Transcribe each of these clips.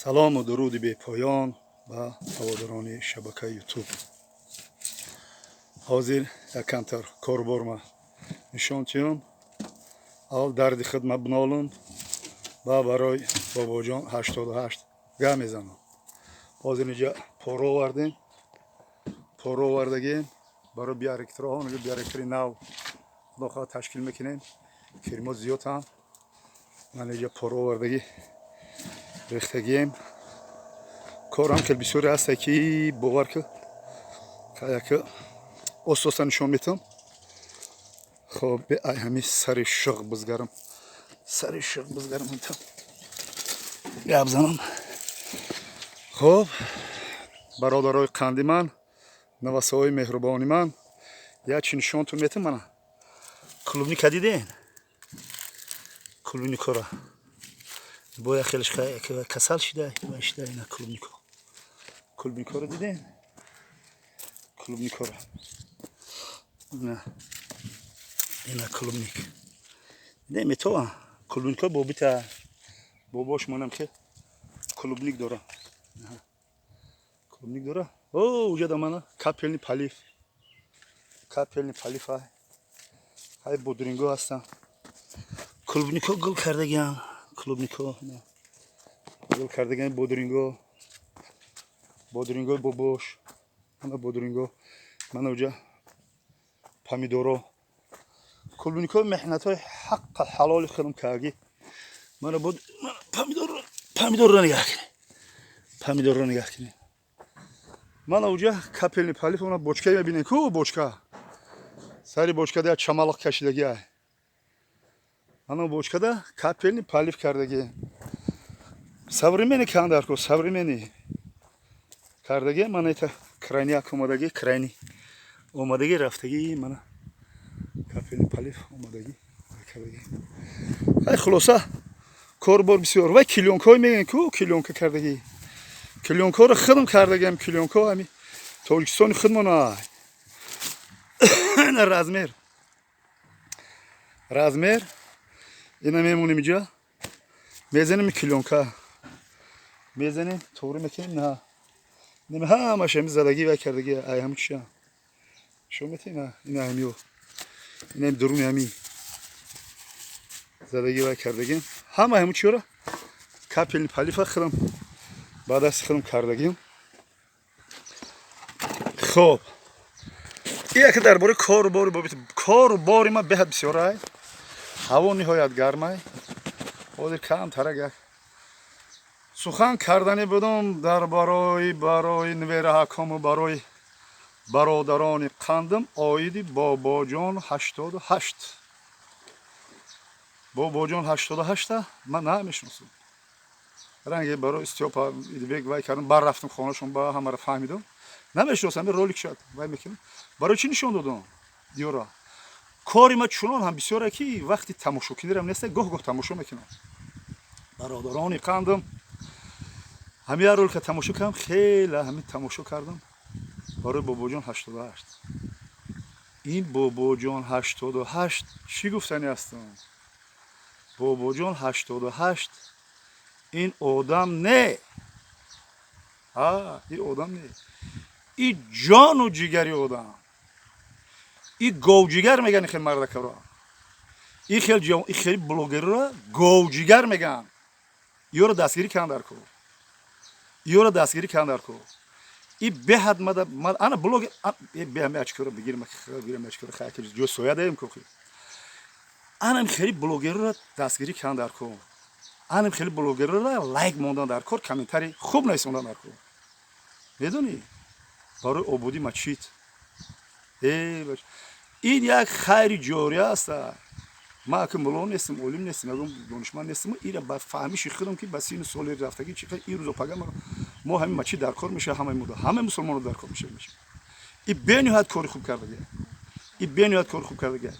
салом ва дуруди бепоён ба ҳаводорони шабакаи ютуб. ҳозир якамтар корборма нишонтиён ал дарди хидмат бинолун ба барои бобоҷон 88 га мезанам. ҳозир инҷа поро овардем, поро овардагем барои биоректороҳо биоректори нав худохоҳ ташкил мекунем. фирмот зиёдам. ман инҷа поро овардагӣ рехтагием. корам хел бисёре ҳаста ки бовар ки яка ососта нишон метам. хоб ай ҳами сари шиғ бизгарам, сари шиғ бизгарам метам гап занам. хоб бародарои қанди ман, навасаҳои меҳрубони ман, як чи нишонтон метам. мана клубника диден? клубникора боя хелш касал шида шида ина клубнико. клубникора диден? клубникора ина клубник неметова. клубника бобита бобош манам ки клубник дора. клубник дора. О уҷа да мана капелни палиф, капелни палиф ҳай бодринго ҳастан. клубнико гул кардагиам. клубнико гул кардагиам. бодринго, бодринго бобош, мана бодринго, мана уҷа помидоро. клубнико меҳнатҳои ҳаққа ҳалоли худам карги. мана помидорро нигоҳ кунед, помидорро нигоҳ кунед. мана уҷа капелни палиф, мана бочка мебинед ку бочка, сари бочкада як чамалақ кашидагия. мана бочкада капелни палиф кардаги. современи кандарко, современи кардаги. мана ита крайняк омадаги, крайни омадаги рафтаги. мана капелни палиф омадаги кардаги. ай хулоса корбор бисёр. вай килёнкой мегӯян ку килёнка кардаги. килёнкоро хидм кардагиам. килёнко ҳами тоҷикистони хидмонай. ина размер, размер ина мемонем инҷа мезанем килёнка, мезанем тавре мекунем. на нем ҳамаш ҳами задагӣ вай кардаги. ай ҳами чиша шо метина. ина ҳамио ина дуруни ҳами задагӣ вай кардагим. ҳама ҳаму чиёра капелни палифа хидам ба дасти хидам кардагим. хоб яке дар бораи корбори бобит корбори ман беҳад бисёрай. ҳаво ниҳоят гармай. ҳозир камтарак як сухан кардани будам дар барои нивераҳакому барои бародарони қандим оиди бобоҷон 88. бобоҷон 88 ман намешиносам. ранге барои истиёпа идбек вай кардам. баррафтам хонашон ба ҳамаро фаҳмидам. намешиносам. ролик шад вай мекунам. барои чӣ нишон додам диёра? кори ма чунон ҳам бисёре ки вақти тамошокунирам неста, гоҳ-гоҳ тамошо мекунам. бародарони қандим ҳамин як ролика тамошо кардам. хеле ҳамин тамошо кардам барои бобоҷон 88. ин бобоҷон 88 чӣ гуфтани ҳастанд? бобоҷон 88 ин одам не. ин одам не. ин ҷону ҷигари одам. ин говҷигар меган. ин хел мардакаро, ин хели блогерро говҷигар меган. иёро дастгирӣ кан дар кор, иёро дастгирӣ кан дар кор. ин беҳад ана блогер беҳами ачкора бигирам ачкора хайки ҷо соя даем кохи. анам хели блогерро дастгирӣ кан дар кор. анам хели блогерро лайк мондан дар кор, комментари хуб нависондан дар кор. медонӣ барои ободӣ мачид. ин як хайри ҷория аст. ман ака муло нестам, олим нестам, ягон донишманд нестам. ира ба фаҳмиши худам ки ба сини соли рафтагӣ чи ин рӯзо пага мо ҳамин мачи дар кор меша. ҳамаи мусулмонро дар кор меша. ин бениҳоят кори хуб кардаги. ин бениҳоят кори хуб кардаги.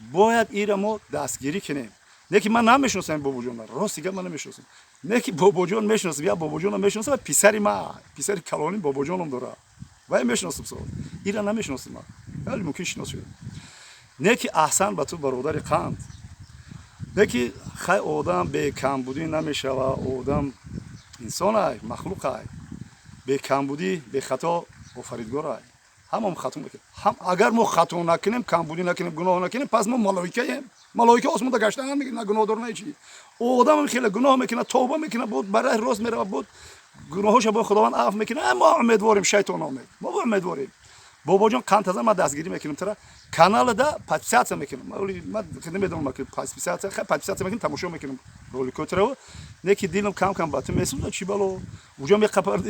бояд ира мо дастгирӣ кунем. не ки ман намешиносам бобоҷонро. рости гап ман намешиносам. не ки бобоҷон мешиносам. я бобоҷонро мешиносам ва писари ман, писари калонин бобоҷоном дора. вай мешиносам. со ира намешиносам ман. вале мумкин шинос шудам. не ки аҳсан ба ту бародари қанд. не ки хай одам бекамбудӣ намешава, одам انسان مخلوق به کمبودی به خطا آفریدگار همون خطا میکنه هم اگر ما خطا نکنیم کمبودی نکنیم گناه نکنیم پس ما ملائکه ایم ملائکه آسمان تا گشتن هم میگه نه گناه دار نه چی او آدم خیلی گناه میکنه توبه میکنه بود برای راست میره بود گناهاش با خداوند عفو میکنه ما امیدواریم شیطان آمد ما امیدواریم بابا جان کانتازا ما دستگیری میکنیم ترا کانال دا پادپیساtsiya میکنیم ما خیلی میدونم که پادپیساtsiya خیلی پادپیساtsiya میکنیم تماشا میکنیم رولیکو ترا نکی دیلم کم کم باتو میسوزه چی بالو اونجا میقپرد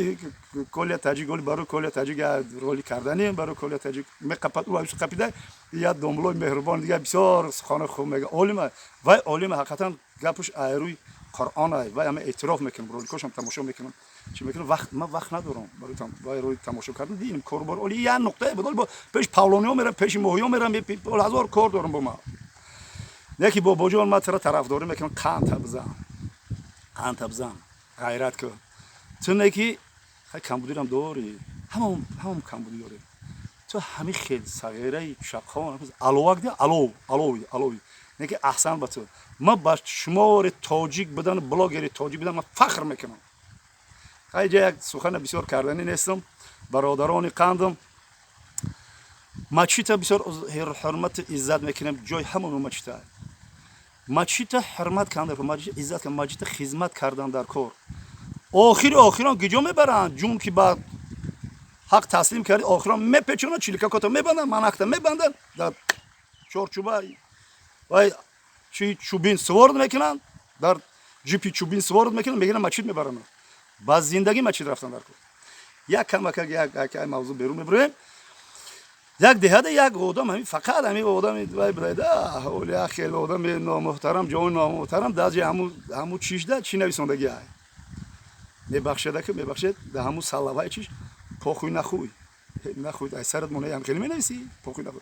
کلی تاجیک گلی برای کلی تاجیک رولی کردنی برای کلی تاجیک میقپرد او ایش قپیده یا دوملوی مهربان دیگه بسیار خانه خوب میگه عالم و عالم حقیقتا گپش ایروی قرآن و همه اعتراف میکنم رولیکوشم تماشا میکنم چی میکنم وقت ندارم برای وای روی تماشا کردن دیدیم کاربار ولی یه نقطه بدل با پیش پاولونیو میرم پیش موهیو میرم هزار کار دارم با ما یکی با جان ما طرفداری میکنم قند بزن غیرت کن تو نکی کمبودی هم داری همون کمبودی داری تو همین خیلی صغیره شقان علاوه ده علاوه نکی احسن با تو ما با شمار تاجیک بدن بلاگر تاجیک بدن ما فخر میکنم اینجا یک سخن بسیار کردنی نیستم برادران قندم مچیتا بسیار حرمت عزت میکنم جای همون مچیتا مچیتا حرمت کردن مچیتا عزت کردن مچیتا خدمت کردن در کار آخران گیجو میبرن جون که بعد حق تسلیم کردی آخران میپیچونن چیلکا کتا میبندن مناختا میبندن در چارچوبه وای چی چوبین سوارد میکنن در جیپی چوبین سوارد میکنن میگن مچیت میبرن باز زندگی مچیت رفتن در کار یک کم یک موضوع بیرون میبریم یک دهده یک آدم همین فقط همین آدم وای برایده اولی خیلی آدم نامحترم جوان نامحترم داز همو چیش ده چی نویسندگی های میبخشد که میبخشد ده همو سلاوای چیش پاخوی نخوی ای سرت مونه هم خیلی مینویسی پاخوی نخوی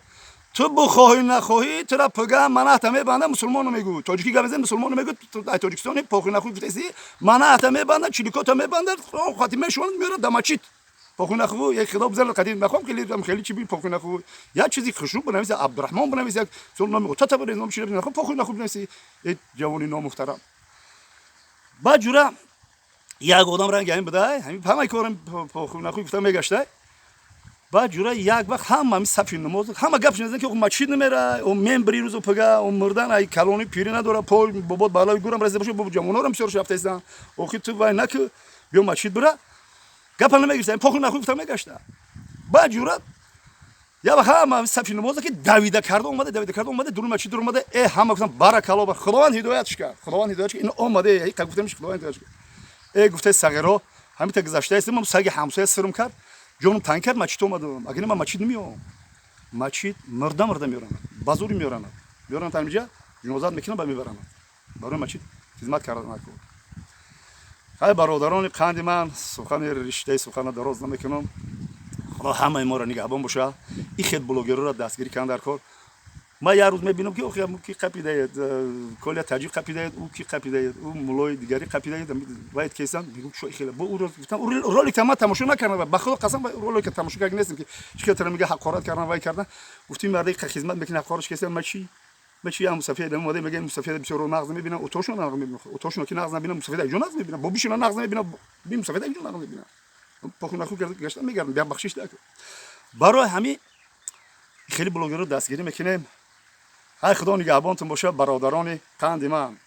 تو بخواهی نخواهی تو را پگه منعت میبندن مسلمانو میگو تاجیکی گوزن مسلمانو میگو ای تاجیکستانی پاخوی نخوی گفتیسی منعت میبندن چلیکاتا میبندن خاتمه شون میاره دمچیت پاخوی نخوی یک خدا بزرگ قدیم نخوام خیلی چی بی پاخوی نخوی یا چیزی خشوب بنویس عبدالرحمن بنویس یک سرنامه اوتا بنویس نام چیزی نخوام پاخوی نخوی بنویسی جوانی نامحترم با جورا یک آدم رنگ همین بده همین همه کارم پاخوی نخوی گفتم میگشته بعد جورا یک وقت همین صفی نماز همه گپش نزدن که مچید نمیره اون ممبری روزو پگا اون مردن ای کلونی پیری نداره پول بابا بالای گورم رسیده باشه بابا جمعونا رو بسیار رفته ایستن اوکی تو وای نک بیا مچید بره گپ نمیگیرن پاخو نخوی گفتم میگشته بعد جورا یا همین صفی نماز که دویده کرده اومده دور مچید دور اومده ای همه گفتن بارک الله بر خداوند هدایتش کرد این اومده ای گفتم خداوند هدایتش کرد ای گفته سگرا همین تا گذشته است من سگ همسایه سرم کرد جونم تنگ کرد مچید اومدم اگه من مچید نمیام مچید مرده میارن بازوری میارن تا اینجا جنازت میکنن با میبرن برای مچید خدمت کردن نکن های برادران قند من سخن رشته سخن دراز نمیکنم خدا همه ما را نگهبان باشه این خیلی بلوگرا را دستگیری کردن در کار ما یه روز میبینم که اوکی کی قپیده کلی تاجیک قپیده او کی قپیده او مولای دیگری قپیده باید کیسان میگم شو خیلی با او گفتم رولیک ما تماشا نکردم به خدا قسم رولیک تماشا کردم نیستم که چیکار تر میگه حقارت کردن وای کردن گفتیم مردی خدمت میکنه حقارش کیسان مچی هم سفید اومده میگه سفید بسیار نغز میبینم اوتوشون نغز میبینم اوتوشون که نغز نبینم سفید جو نغز میبینم بابیشون نغز میبینم ببین سفید جو نغز میبینم پاخو نخو گشتم میگردم بیا بخشش ده برای همین خیلی بلوگر رو دستگیری میکنیم های خدا نگهبانتون باشه برادران قند من